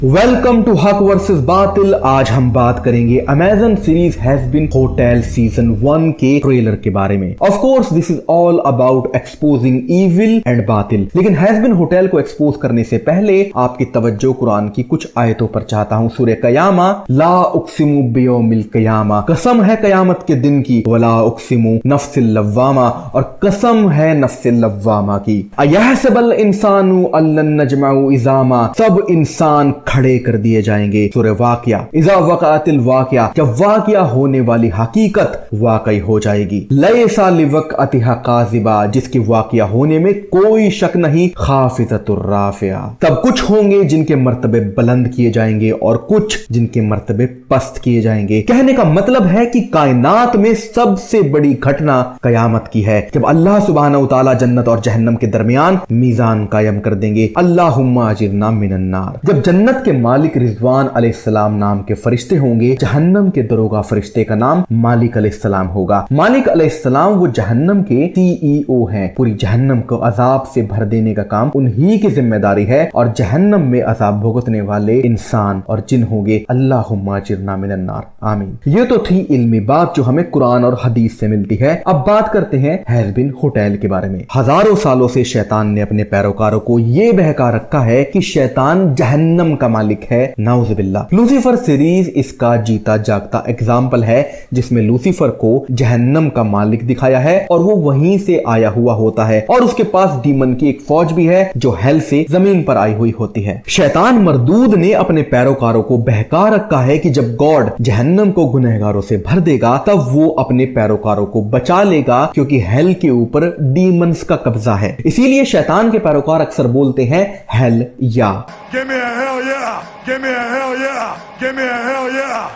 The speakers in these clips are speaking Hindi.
वेलकम टू हक वर्सेस बातिल। आज हम बात करेंगे Amazon series Hazbin Hotel season 1 के ट्रेलर के बारे में। Of course this is all about exposing evil and बातिल, लेकिन हैज बीन होटल को एक्सपोज करने से पहले आपकी तवज्जो कुरान की कुछ आयतों पर चाहता हूं। सूरह कयामा, ला उक्सिमु बियौमिल कयामा, कसम है कयामत के दिन की, वला उक्सिमु नफ्सिल लव्वामा, और कसम है नफ्सिल लव्वामा की। अयहसबल इंसानु अल्लन नजमउ इज़ामा, सब इंसान खड़े कर दिए जाएंगे। सूरह वाक़िया, इज़ा वक़अतिल वाक़िया, जब वाक़िया होने वाली हकीकत वाकई हो जाएगी। लैसा लिवक़अतिहा काज़िबा, जिसकी वाक़िया होने में कोई शक नहीं। खाफ़िज़तुर राफ़िया, तब कुछ होंगे जिनके मर्तबे बुलंद किए जाएंगे और कुछ जिनके मर्तबे पस्त किए जाएंगे। कहने का मतलब है कि कायनात में सबसे बड़ी घटना कयामत की है, जब अल्लाह सुब्हानहू तआला जन्नत और जहन्नम के दरमियान मीज़ान कायम कर देंगे। अल्लाहुम्मा अजिरना मिनन नार। जब जन्नत के मालिक रिजवान अलैहिस्सलाम नाम के फरिश्ते होंगे, जहन्नम के दरोगा फरिश्ते का नाम मालिक अलैहिस्सलाम होगा। मालिक अलैहिस्सलाम वो जहन्नम के CEO हैं। पूरी जहन्नम को अजाब से भर देने का काम उन्हीं की जिम्मेदारी है, और जहन्नम में अजाब भुगतने वाले इंसान और जिन होंगे। अल्लाहुम्मा अजिरना मिनन नार, आमीन। ये तो थी इल्मी बात जो हमें कुरान और हदीस से मिलती है। अब बात करते हैं हैज बीन होटल के बारे में। हजारों सालों से शैतान ने अपने पैरोकारों को यह बहका रखा है कि शैतान जहन्नम का मालिक है, नाउज़ुबिल्लाह। लूसीफर सीरीज इसका जीता जागता एग्जाम्पल है, जिसमें लूसीफर को जहन्नम का मालिक दिखाया है और वो वहीं से आया हुआ होता है, और उसके पास डीमन की एक फौज भी है जो हेल से जमीन पर आई हुई होती है। शैतान मरदूद ने अपने पैरोकारों को बहका रखा है कि जब गॉड जहन्नम को गुनहगारों से भर देगा तब वो अपने पैरोकारों को बचा लेगा, क्योंकि हेल के ऊपर डीमंस का कब्जा है। इसीलिए शैतान के पैरोकार अक्सर बोलते हैं हेल या। Give me a hell yeah! Give me a hell yeah! Give me a hell yeah!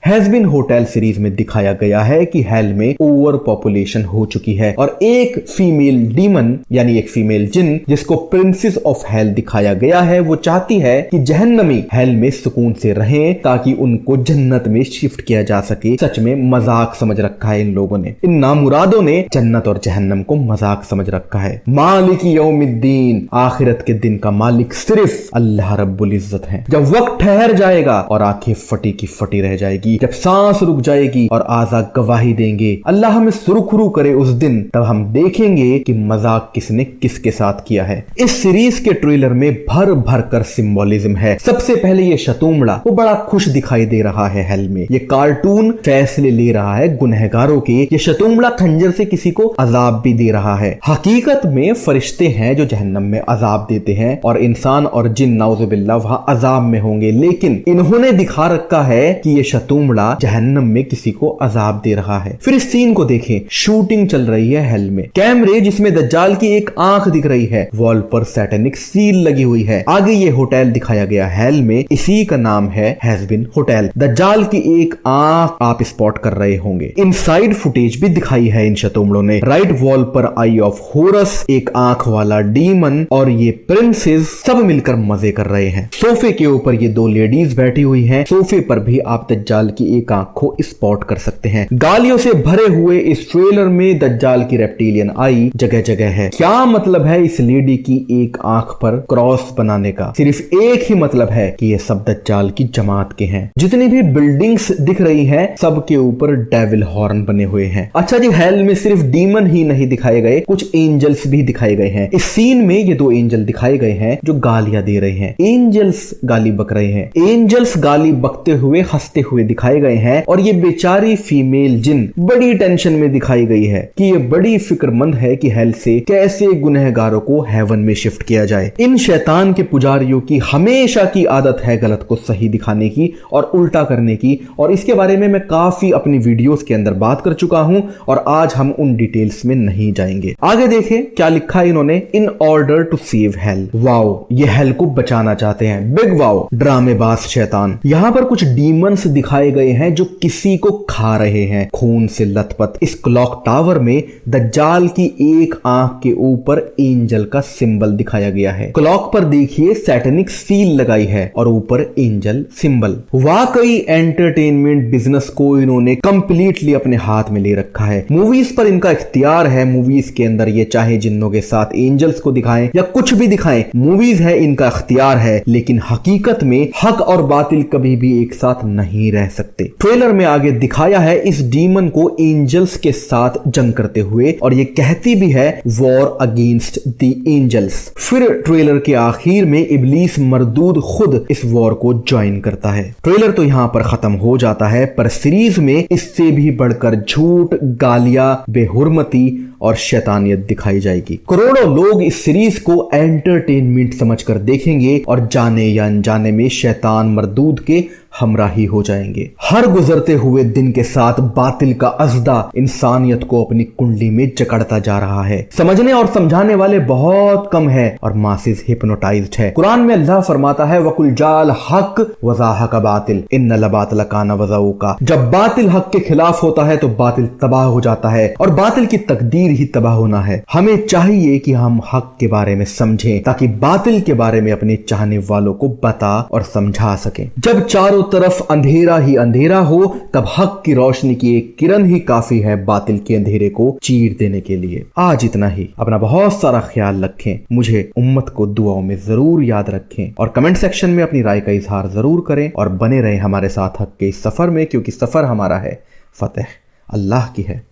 Hazbin Hotel series में दिखाया गया है कि हेल में ओवर पॉपुलेशन हो चुकी है, और एक फीमेल डीमन यानी एक फीमेल जिन जिसको प्रिंसेस ऑफ हेल दिखाया गया है, वो चाहती है कि जहन्नमी हेल में सुकून से रहें ताकि उनको जन्नत में शिफ्ट किया जा सके। सच में मजाक समझ रखा है इन लोगों ने, इन नामुरादों ने जन्नत और जहन्नम को मजाक समझ रखा है। मालिक यौमिद्दीन, आखिरत के दिन का मालिक सिर्फ अल्लाह रब्बुल इज्जत है। जब वक्त ठहर जाएगा और आंखें फटी की फटी रह जाएगी, जब सांस रुक जाएगी और आज़ा गवाही देंगे, अल्लाह हमें सुरखरू करे उस दिन, तब हम देखेंगे कि मजाक किसने किसके साथ किया है। इस सीरीज के ट्रेलर में भर भर कर सिंबोलिज्म है। सबसे पहले ये शतूमड़ा, वो बड़ा खुश दिखाई दे रहा है हेल में। ये कार्टून फैसले ले रहा है गुनहगारों के। ये शतूमड़ा खंजर से किसी को अजाब भी दे रहा है। हकीकत में फरिश्ते हैं जो जहन्नम में अजाब देते हैं, और इंसान और जिन नाउज़ुबिल्लाह वहां अजाब में होंगे, लेकिन इन्होंने दिखा रखा है कि ये शतूमड़ा जहन्नम में किसी को अजाब दे रहा है। फिर इस सीन को देखें, शूटिंग चल रही है हेल में। कैमरे जिसमें दज्जाल की एक आंख दिख रही है, वॉल पर सैटेनिक सील लगी हुई है। आगे ये होटल दिखाया गया हेल में, इसी का नाम है हैज बीन होटल। दज्जाल की एक आंख आप स्पॉट कर रहे होंगे। इनसाइड फुटेज भी दिखाई है इन शतूमड़ों ने। राइट वॉल पर आई ऑफ होरस, एक आंख वाला डीमन और ये प्रिंसेस सब मिलकर मजे कर रहे हैं। सोफे के ऊपर ये दो लेडीज बैठी हुई हैं। सोफे पर भी आप दज्जाल की एक आंख को स्पॉट कर सकते हैं। गालियों से भरे हुए इस ट्रेलर में दज्जाल की रेप्टिलियन आई जगह जगह है। क्या मतलब है इस लेडी की एक आंख पर क्रॉस बनाने का? सिर्फ एक ही मतलब है कि ये सब दज्जाल की जमात के हैं। जितनी भी बिल्डिंग्स दिख रही हैं, सबके ऊपर डेविल हॉर्न बने हुए हैं। अच्छा जी, हेल में सिर्फ डीमन ही नहीं दिखाए गए, कुछ एंजल्स भी दिखाए गए हैं। इस सीन में ये दो एंजल दिखाए गए हैं जो गालियां दे रहे हैं। एंजल्स गाली बक रहे हैं। एंजल्स गाली बकते हुए हंसते हुए दिखाए गए हैं, और ये बेचारी फीमेल जिन बड़ी टेंशन में दिखाई गई है कि ये बड़ी फिक्रमंद है कि हेल से कैसे गुनहगारों को हेवन में शिफ्ट किया जाए। इन शैतान के पुजारियों की हमेशा की आदत है गलत को सही दिखाने की और उल्टा करने की, और इसके बारे में मैं काफी अपनी वीडियोस के अंदर बात कर चुका हूं, और आज हम उन डिटेल्स में नहीं जाएंगे। आगे देखें क्या लिखा है इन्होंने, in order to save hell. Wow, ये हेल को बचाना चाहते हैं। बिग वाओ, ड्रामेबाज शैतान। यहां पर कुछ डीमंस दिखाए गए हैं जो किसी को खा रहे हैं, खून से लथपथ। इस क्लॉक टावर में दज्जाल की एक आंख के ऊपर एंजल का सिंबल दिखाया गया है। क्लॉक पर देखिए सैटेनिक सील लगाई है और ऊपर एंजल सिंबल। वाकई एंटरटेनमेंट बिजनेस को इन्होंने कंप्लीटली अपने हाथ में ले रखा है। मूवीज पर इनका इख्तियार है। मूवीज के अंदर ये चाहे जिन्नों के साथ एंजल्स को दिखाएं या कुछ भी दिखाएं, मूवीज है, इनका इख्तियार है। लेकिन हकीकत में हक और बातिल कभी भी एक साथ नहीं रह सकते। ट्रेलर में आगे दिखाया है इस डीमन को एंजल्स के साथ जंग करते हुए, और ये कहती भी है वॉर अगेंस्ट द एंजल्स। फिर ट्रेलर के आखिर में इब्लीस मरदूद खुद इस वॉर को ज्वाइन करता है। ट्रेलर तो यहां पर खत्म हो जाता है, पर सीरीज में इससे भी बढ़कर झूठ, गालियां, बेहुरमती और शैतानियत दिखाई जाएगी। करोड़ों लोग इस सीरीज को एंटरटेनमेंट समझकर देखेंगे और जाने या अनजाने में शैतान मरदूद के हमराही हो जाएंगे। हर गुजरते हुए दिन के साथ बातिल का अज़दा इंसानियत को अपनी कुंडली में जकड़ता जा रहा है। समझने और समझाने वाले बहुत कम है और मासिस हिप्नोटाइज्ड है। कुरान में अल्लाह फरमाता है वकुल जाल हक वज़ाहक बातिल इन्नल बातिल काना वज़ऊका। जब बातिल हक के खिलाफ होता है तो बातिल तबाह हो जाता है और बातिल की तकदीर ही तबाह होना है। हमें चाहिए कि हम हक के बारे में समझें ताकि बातिल के बारे में अपने चाहने वालों को बता और समझा सकें। जब चारों तरफ अंधेरा ही अंधेरा हो तब हक की रोशनी की एक किरण ही काफी है बातिल के अंधेरे को चीर देने के लिए। आज इतना ही। अपना बहुत सारा ख्याल रखें, मुझे उम्मत को दुआओं में जरूर याद रखें और कमेंट सेक्शन में अपनी राय का इजहार जरूर करें और बने रहें हमारे साथ हक के इस सफर में, क्योंकि सफर हमारा है, फतेह अल्लाह की है।